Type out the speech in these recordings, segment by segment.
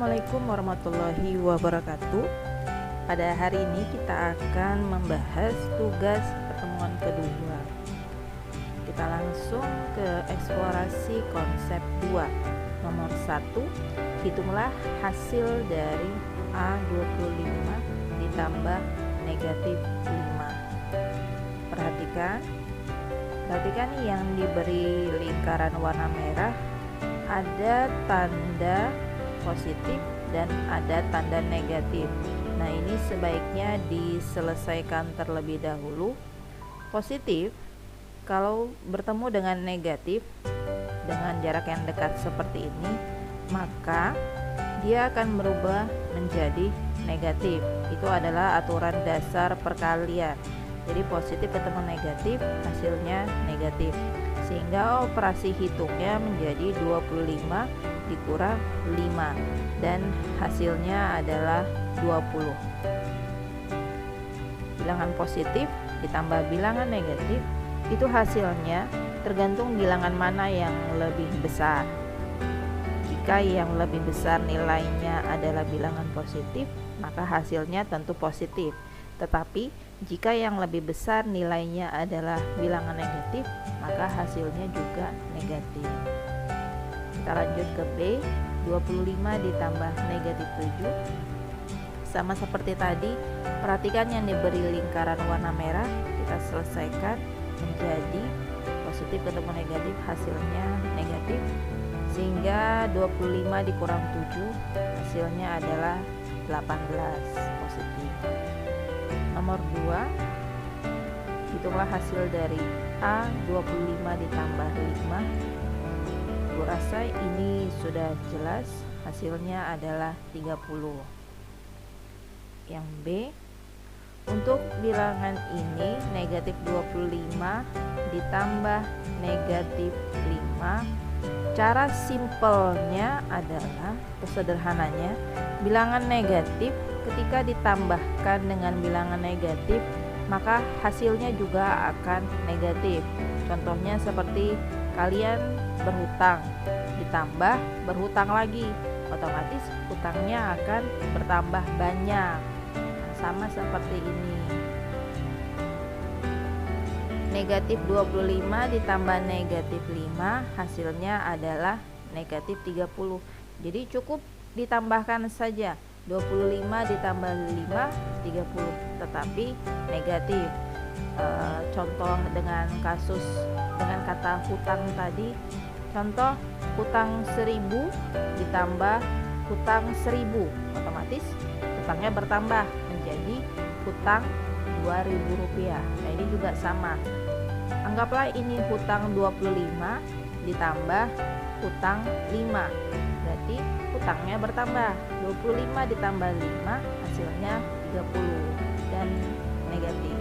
Assalamualaikum warahmatullahi wabarakatuh. Pada hari ini kita akan membahas tugas pertemuan kedua. Kita langsung ke eksplorasi konsep 2. Nomor 1, hitunglah hasil dari A25 ditambah negatif 5. Perhatikan yang diberi lingkaran warna merah ada tanda positif dan ada tanda negatif. Nah, ini sebaiknya diselesaikan terlebih dahulu. Positif kalau bertemu dengan negatif dengan jarak yang dekat seperti ini, maka dia akan berubah menjadi negatif. Itu adalah aturan dasar perkalian. Jadi positif ketemu negatif, hasilnya negatif. Sehingga operasi hitungnya menjadi 25 dikurang 5 dan hasilnya adalah 20. Bilangan positif ditambah bilangan negatif itu hasilnya tergantung bilangan mana yang lebih besar. Jika yang lebih besar nilainya adalah bilangan positif, maka hasilnya tentu positif. Tetapi jika yang lebih besar nilainya adalah bilangan negatif, maka hasilnya juga negatif. Kita lanjut ke B, 25 ditambah negatif 7. Sama seperti tadi, perhatikan yang diberi lingkaran warna merah, kita selesaikan menjadi positif ketemu negatif, hasilnya negatif. Sehingga 25 dikurang 7, hasilnya adalah 18 positif. Nomor 2, hitunglah hasil dari A25 ditambah 5. Gue rasa ini sudah jelas, hasilnya adalah 30. Yang B, untuk bilangan ini negatif 25 ditambah negatif 5. Cara simpelnya adalah, atau sederhananya, bilangan negatif ketika ditambahkan dengan bilangan negatif, maka hasilnya juga akan negatif. Contohnya seperti kalian berhutang, ditambah berhutang lagi, otomatis hutangnya akan bertambah banyak. Sama seperti ini. Negatif 25 ditambah negatif 5, hasilnya adalah negatif 30. Jadi cukup ditambahkan saja 25 ditambah 5, 30, tetapi negatif. Contoh dengan kasus dengan kata hutang tadi, contoh hutang 1000 ditambah hutang 1000, otomatis hutangnya bertambah menjadi hutang 2000 rupiah. Nah, ini juga sama. Anggaplah ini hutang 25 ditambah hutang 5, berarti hutangnya bertambah. 25 ditambah 5 hasilnya 30 dan negatif.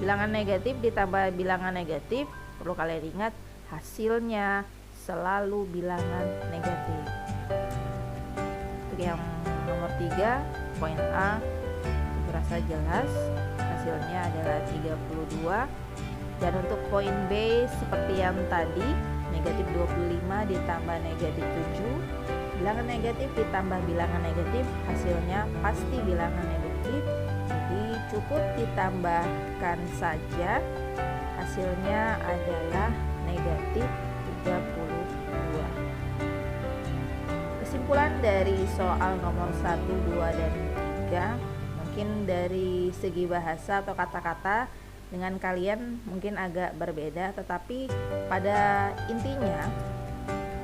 Bilangan negatif ditambah bilangan negatif, perlu kalian ingat hasilnya selalu bilangan negatif. Untuk yang nomor 3, poin A, berasa jelas, hasilnya adalah 32. Dan untuk poin B seperti yang tadi, negatif 25 ditambah negatif 7, bilangan negatif ditambah bilangan negatif, hasilnya pasti bilangan negatif. Jadi cukup ditambahkan saja, hasilnya adalah negatif 32. Kesimpulan dari soal nomor 1, 2, dan 3, mungkin dari segi bahasa atau kata-kata dengan kalian mungkin agak berbeda, tetapi pada intinya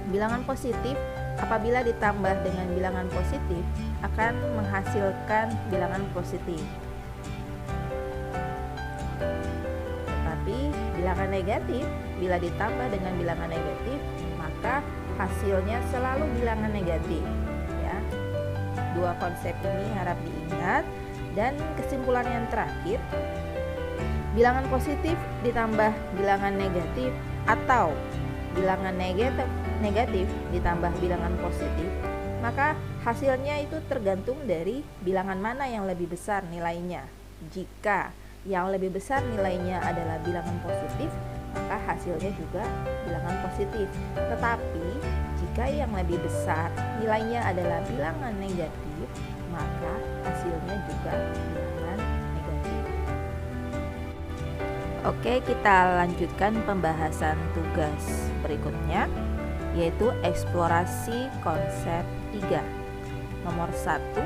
bilangan positif apabila ditambah dengan bilangan positif akan menghasilkan bilangan positif. Tetapi bilangan negatif bila ditambah dengan bilangan negatif, maka hasilnya selalu bilangan negatif, ya. Dua konsep ini harap diingat. Dan kesimpulan yang terakhir, bilangan positif ditambah bilangan negatif atau bilangan negatif ditambah bilangan positif, maka hasilnya itu tergantung dari bilangan mana yang lebih besar nilainya. Jika yang lebih besar nilainya adalah bilangan positif, maka hasilnya juga bilangan positif. Tetapi jika yang lebih besar nilainya adalah bilangan negatif, maka hasilnya juga bilangan negatif. Oke, kita lanjutkan pembahasan tugas berikutnya, yaitu eksplorasi konsep 3. Nomor 1,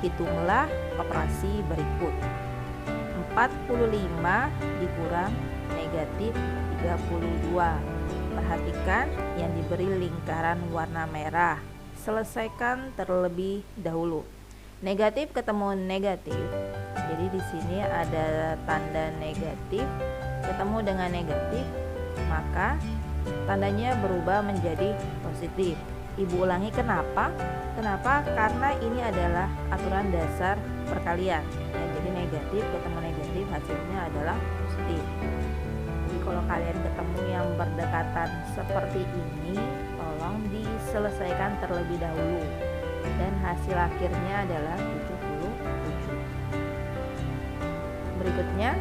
hitunglah operasi berikut. 45 dikurang negatif 32. Perhatikan yang diberi lingkaran warna merah. Selesaikan terlebih dahulu. Negatif ketemu negatif. Jadi di sini ada tanda negatif ketemu dengan negatif, maka tandanya berubah menjadi positif. Ibu ulangi kenapa? Kenapa? Karena ini adalah aturan dasar perkalian. Ya, jadi negatif ketemu negatif hasilnya adalah positif. Jadi kalau kalian ketemu yang berdekatan seperti ini, tolong diselesaikan terlebih dahulu. Dan hasil akhirnya adalah 77. Berikutnya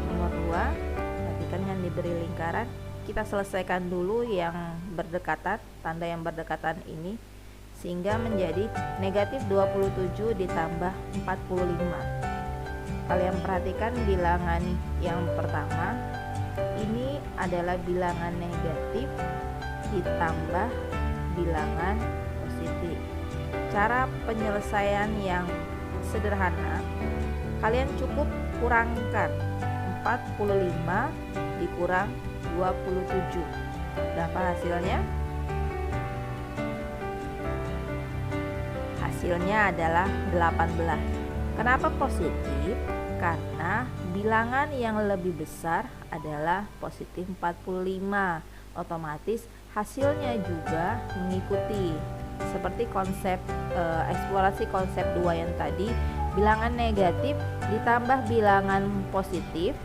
nomor 2, perhatikan yang diberi lingkaran. Kita selesaikan dulu yang berdekatan, tanda yang berdekatan ini, sehingga menjadi negatif 27 ditambah 45. Kalian perhatikan bilangan yang pertama, ini adalah bilangan negatif ditambah bilangan positif. Cara penyelesaian yang sederhana, kalian cukup kurangkan 45 dikurang 27. Berapa hasilnya? Hasilnya adalah 18. Kenapa positif? Karena bilangan yang lebih besar adalah positif 45. Otomatis hasilnya juga mengikuti. Seperti konsep eksplorasi konsep 2 yang tadi, bilangan negatif ditambah bilangan positif,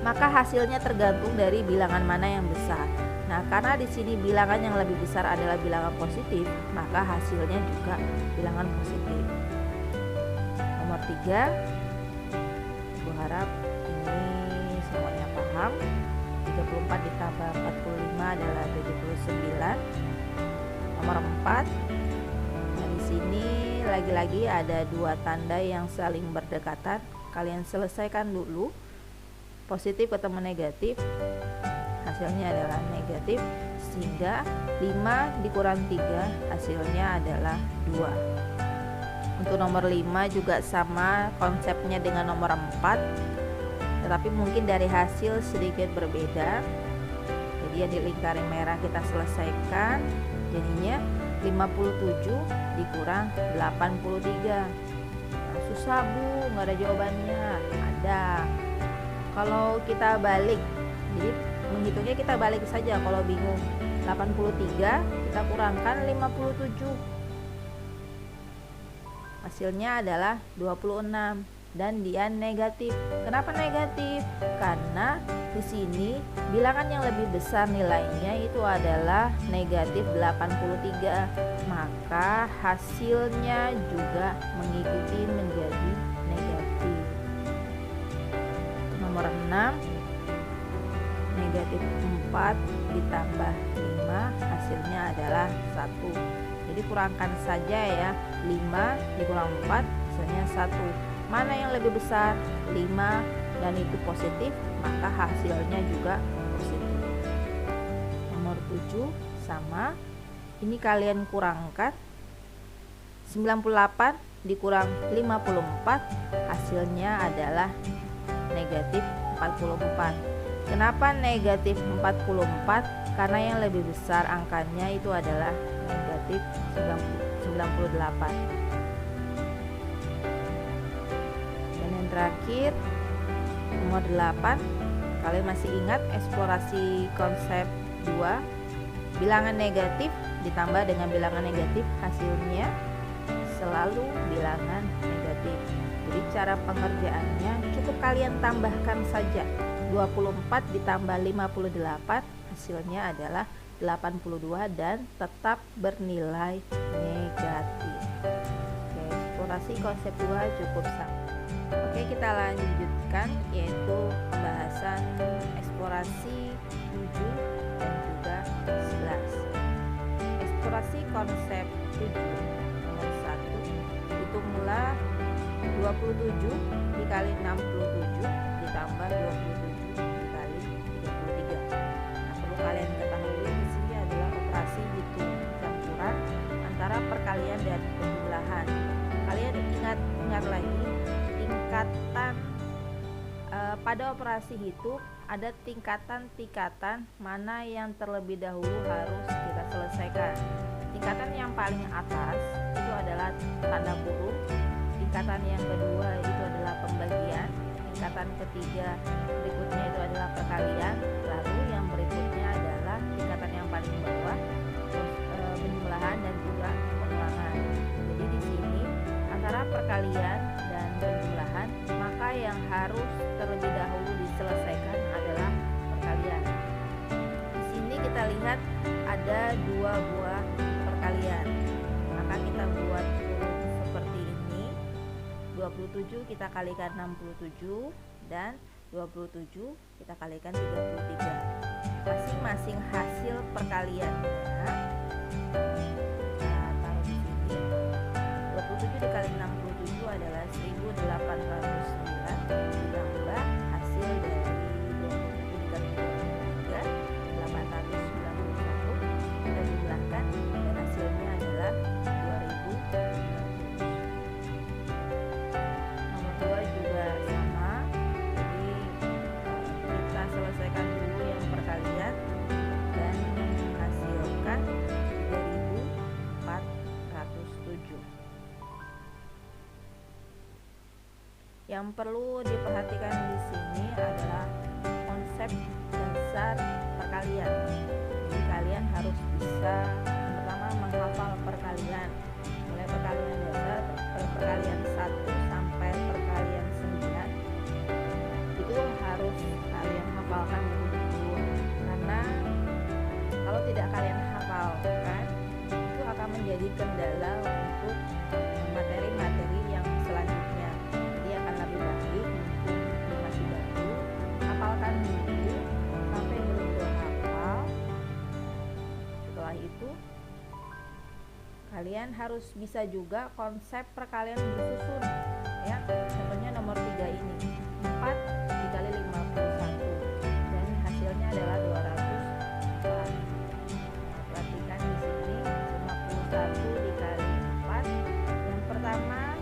maka hasilnya tergantung dari bilangan mana yang besar. Nah, karena di sini bilangan yang lebih besar adalah bilangan positif, maka hasilnya juga bilangan positif. Nomor 3, aku harap ini semuanya paham. 34 ditambah 45 adalah 79. Nomor 4, nah di sini lagi-lagi ada dua tanda yang saling berdekatan. Kalian selesaikan dulu. Positif ketemu negatif, hasilnya adalah negatif, sehingga 5 dikurang 3 hasilnya adalah 2. Untuk nomor 5 juga sama konsepnya dengan nomor 4, tetapi mungkin dari hasil sedikit berbeda. Jadi yang di lingkaran merah kita selesaikan, jadinya 57 dikurang 83. Nah, susah Bu, nggak ada jawabannya. Ada. Kalau kita balik, jadi menghitungnya kita balik saja. Kalau bingung 83 kita kurangkan 57, hasilnya adalah 26 dan dia negatif. Kenapa negatif? Karena di sini bilangan yang lebih besar nilainya itu adalah negatif 83, maka hasilnya juga mengikuti menjadi negatif. Nomor 6, negatif 4 ditambah 5 hasilnya adalah 1. Jadi kurangkan saja ya, 5 dikurang 4 hasilnya 1. Mana yang lebih besar? 5 dan itu positif, maka hasilnya juga positif. Nomor 7 sama, ini kalian kurangkan 98 dikurang 54 hasilnya adalah negatif 44. Kenapa negatif 44? Karena yang lebih besar angkanya itu adalah negatif 98. Dan yang terakhir nomor 8, kalian masih ingat eksplorasi konsep 2, bilangan negatif ditambah dengan bilangan negatif hasilnya selalu bilangan negatif. Jadi cara pengerjaannya cukup kalian tambahkan saja 24 ditambah 58 hasilnya adalah 82 dan tetap bernilai negatif. Oke, eksplorasi konsep 2 cukup sama. Oke, kita lanjutkan yaitu pembahasan eksplorasi eksplorasi 7 dan juga 11. Eksplorasi konsep 7 nomor 1, hitunglah 27 dikali 67 ditambah 27 dikali 33. Nah, perlu kalian ketahui di sini adalah operasi hitung campuran antara perkalian dan penjumlahan. Kalian ingat lagi tingkatan pada operasi hitung ada tingkatan-tingkatan mana yang terlebih dahulu harus kita selesaikan. Tingkatan yang paling atas itu adalah tanda kurung, tingkatan yang kedua itu adalah pembagian, tingkatan ketiga berikutnya itu adalah perkalian, lalu yang berikutnya adalah tingkatan yang paling bawah penjumlahan dan juga pengulangan. Jadi di sini antara perkalian dan penjumlahan, maka yang harus terlebih dahulu diselesaikan adalah perkalian. Di sini kita lihat ada 2 buah perkalian, maka kita buat seperti ini. 27 kita kalikan 67 dan 27 kita kalikan 33. Masing-masing hasil perkaliannya taruh di sini. 27 dikali 67 adalah 1809 ditambah hasil dari 27 dikali 33 891, kita jumlahkan dan hasilnya adalah 2000. Nomor 2 juga sama, jadi kita selesaikan dulu yang perkalian dan menghasilkan 3407. Yang perlu diperhatikan di sini adalah konsep dasar perkalian. Jadi kalian harus bisa pertama menghafal perkalian, mulai perkalian dasar, perkalian 1 sampai perkalian 9. Itu harus kalian hafalkan dulu, karena kalau tidak kalian hafalkan itu akan menjadi kendala untuk materi-materi yang selanjutnya. Jadi akan lebih baik untuk masih baru hafalkan dulu sampai betul-betul hafal. Setelah itu kalian harus bisa juga konsep perkalian bersusun, ya. Contohnya nomor 3 ini, 4 dikali 51 dan hasilnya adalah 204. Perhatikan di sini 51 dikali 4. Yang pertama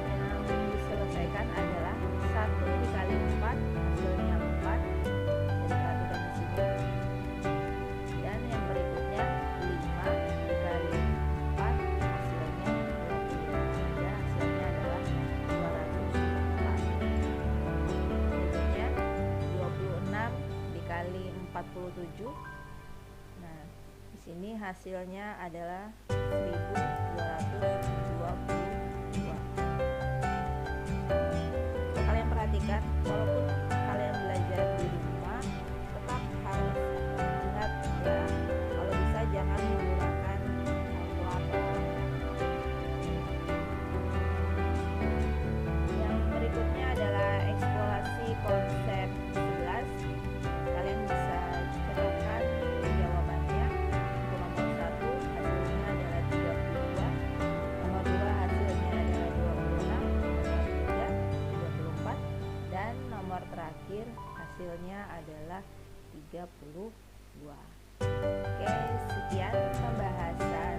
yang diselesaikan adalah 1 dikali 4, hasilnya 4. Jadi perhatikan di sini. Dan yang berikutnya 5 dikali 4, hasilnya 20. Ya, hasilnya adalah 204. Berikutnya 26 dikali 47. Nah, di sini hasilnya adalah 1222. Kalau kalian perhatikan, walaupun kalian belajar di rumah, tetap harus ingat ya, kalau bisa jangan menggunakan kalkulator. Yang berikutnya adalah eksplorasi konsep 11. Kalian bisa cocokkan jawabannya. Untuk nomor 1 hasilnya adalah 32, nomor 2 hasilnya adalah 26, nomor 3 24, dan nomor terakhir hasilnya adalah 32. Oke, sekian pembahasan